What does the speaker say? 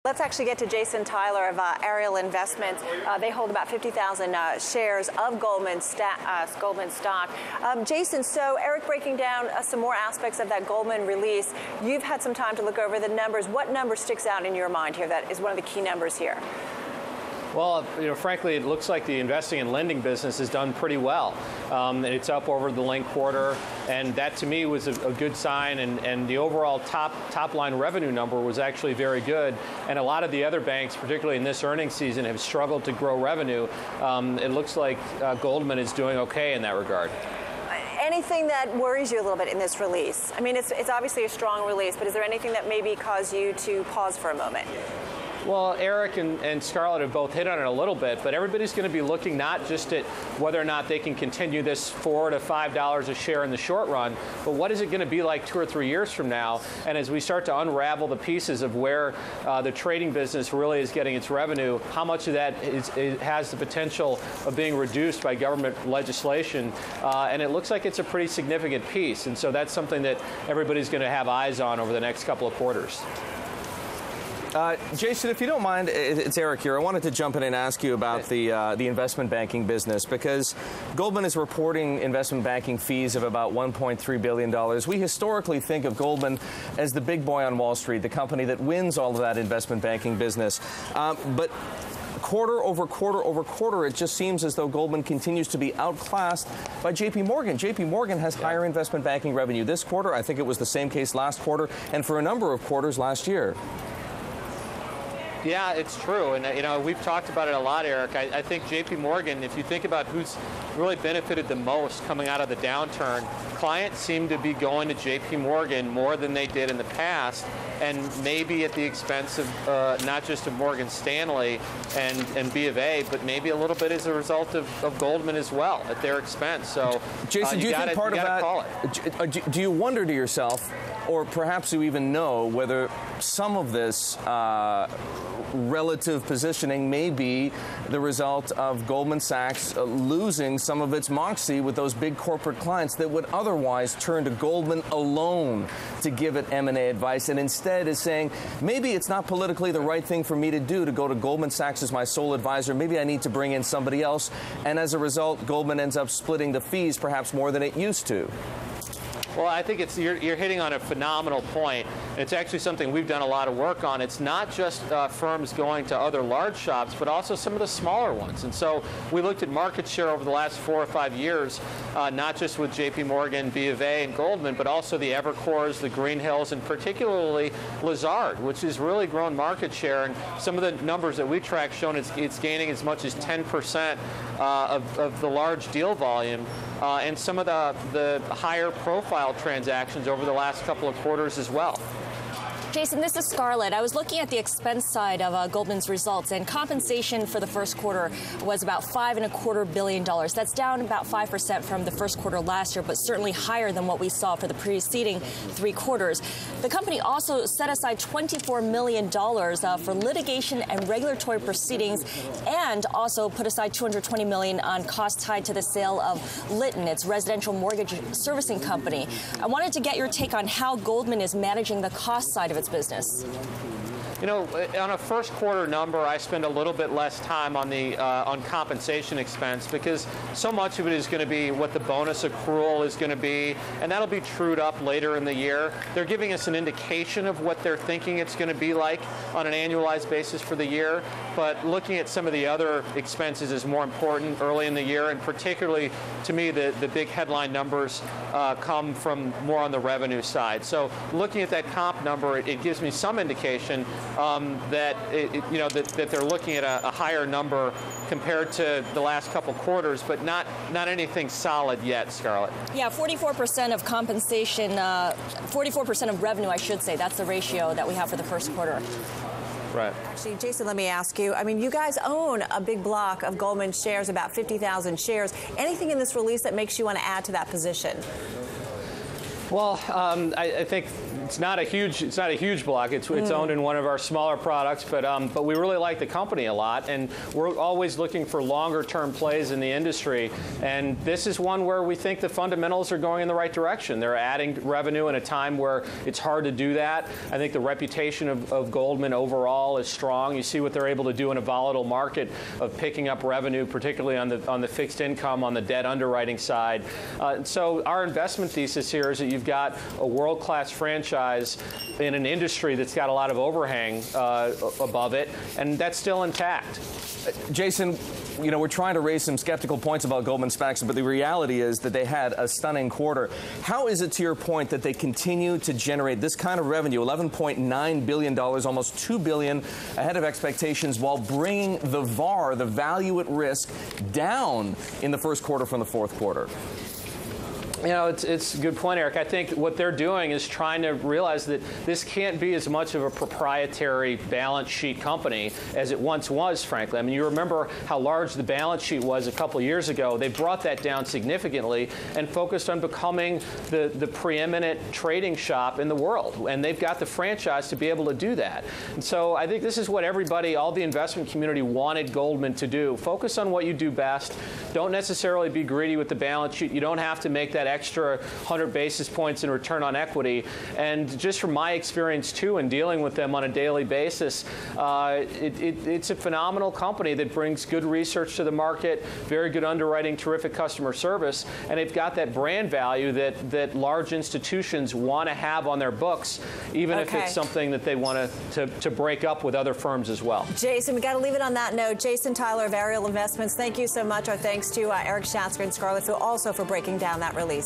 Let's actually get to Jason Tyler of Ariel Investments. They hold about 50,000 shares of Goldman stock. Jason, so Erik breaking down some more aspects of that Goldman release. You've had some time to look over the numbers. What number sticks out in your mind here that is one of the key numbers here? Well, frankly, it looks like the investing and lending business has done pretty well. It's up over the linked quarter, and that to me was a good sign. And the overall top line revenue number was actually very good. And a lot of the other banks, particularly in this earnings season, have struggled to grow revenue. It looks like Goldman is doing okay in that regard. Anything that worries you a little bit in this release? I mean, it's obviously a strong release, but is there anything that maybe caused you to pause for a moment? Well, Erik and Scarlet have both hit on it a little bit, but everybody's going to be looking not just at whether or not they can continue this $4 to $5 a share in the short run, but what is it going to be like 2 or 3 years from now? And as we start to unravel the pieces of where the trading business really is getting its revenue, how much of that has the potential of being reduced by government legislation, and it looks like it's a pretty significant piece. And so that's something that everybody's going to have eyes on over the next couple of quarters. Jason, if you don't mind, it's Erik here. I wanted to jump in and ask you about the investment banking business, because Goldman is reporting investment banking fees of about $1.3 billion. We historically think of Goldman as the big boy on Wall Street, the company that wins all of that investment banking business. But quarter over quarter over quarter, it just seems as though Goldman continues to be outclassed by JP Morgan. JP Morgan has higher investment banking revenue this quarter. I think it was the same case last quarter and for a number of quarters last year. Yeah, it's true. And, we've talked about it a lot, Erik. I think JP Morgan, if you think about who's really benefited the most coming out of the downturn, clients seem to be going to JP Morgan more than they did in the past, and maybe at the expense of not just of Morgan Stanley and B of A, but maybe a little bit as a result of Goldman as well at their expense. So, Jason, do you think part of that, do you wonder to yourself, or perhaps you even know, whether some of this relative positioning may be the result of Goldman Sachs losing some of its moxie with those big corporate clients that would otherwise turn to Goldman alone to give it M&A advice, and instead is saying, maybe it's not politically the right thing for me to do to go to Goldman Sachs as my sole advisor. Maybe I need to bring in somebody else. And as a result, Goldman ends up splitting the fees perhaps more than it used to. Well, I think you're hitting on a phenomenal point. It's actually something we've done a lot of work on. It's not just firms going to other large shops, but also some of the smaller ones. And so we looked at market share over the last 4 or 5 years, not just with JP Morgan, B of A, and Goldman, but also the Evercores, the Greenhills, and particularly Lazard, which has really grown market share. And some of the numbers that we track shown it's gaining as much as 10% of the large deal volume. And some of the higher profile transactions over the last couple of quarters as well. Jason, this is Scarlet. I was looking at the expense side of Goldman's results, and compensation for the first quarter was about $5.25 billion. That's down about 5% from the first quarter last year, but certainly higher than what we saw for the preceding 3 quarters. The company also set aside $24 million for litigation and regulatory proceedings, and also put aside $220 million on costs tied to the sale of Litton, its residential mortgage servicing company. I wanted to get your take on how Goldman is managing the cost side of its business. On a first quarter number, I spend a little bit less time on the on compensation expense, because so much of it is going to be what the bonus accrual is going to be, and that'll be trued up later in the year. They're giving us an indication of what they're thinking it's going to be like on an annualized basis for the year, but looking at some of the other expenses is more important early in the year, and particularly to me the big headline numbers come from more on the revenue side. So looking at that comp number, it gives me some indication that they're looking at a higher number compared to the last couple quarters, but not anything solid yet, Scarlet. Yeah, 44% of compensation, 44% of revenue, I should say. That's the ratio that we have for the first quarter. Right. Actually, Jason, let me ask you. I mean, you guys own a big block of Goldman shares, about 50,000 shares. Anything in this release that makes you want to add to that position? Well, I think it's not a huge block. It's owned in one of our smaller products, but we really like the company a lot, and we're always looking for longer-term plays in the industry. And this is one where we think the fundamentals are going in the right direction. They're adding revenue in a time where it's hard to do that. I think the reputation of Goldman overall is strong. You see what they're able to do in a volatile market of picking up revenue, particularly on the fixed income, on the debt underwriting side. So our investment thesis here is that you've got a world-class franchise in an industry that's got a lot of overhang above it, and that's still intact. Jason, you know, we're trying to raise some skeptical points about Goldman Sachs, but the reality is that they had a stunning quarter. How is it, to your point, that they continue to generate this kind of revenue, $11.9 billion, almost $2 billion ahead of expectations, while bringing the VAR, the value at risk, down in the first quarter from the fourth quarter? You know, it's a good point, Eric. I think what they're doing is trying to realize that this can't be as much of a proprietary balance sheet company as it once was, frankly. I mean, you remember how large the balance sheet was a couple of years ago. They brought that down significantly and focused on becoming the preeminent trading shop in the world. And they've got the franchise to be able to do that. And so I think this is what everybody, all the investment community, wanted Goldman to do. Focus on what you do best. Don't necessarily be greedy with the balance sheet. You don't have to make that extra 100 basis points in return on equity. And just from my experience, too, in dealing with them on a daily basis, it's a phenomenal company that brings good research to the market, very good underwriting, terrific customer service, and they've got that brand value that large institutions want to have on their books, even if it's something that they want to break up with other firms as well. Jason, we got to leave it on that note. Jason Tyler of Ariel Investments, thank you so much. Our thanks to Erik, Schatzker, and Scarlet, also for breaking down that release.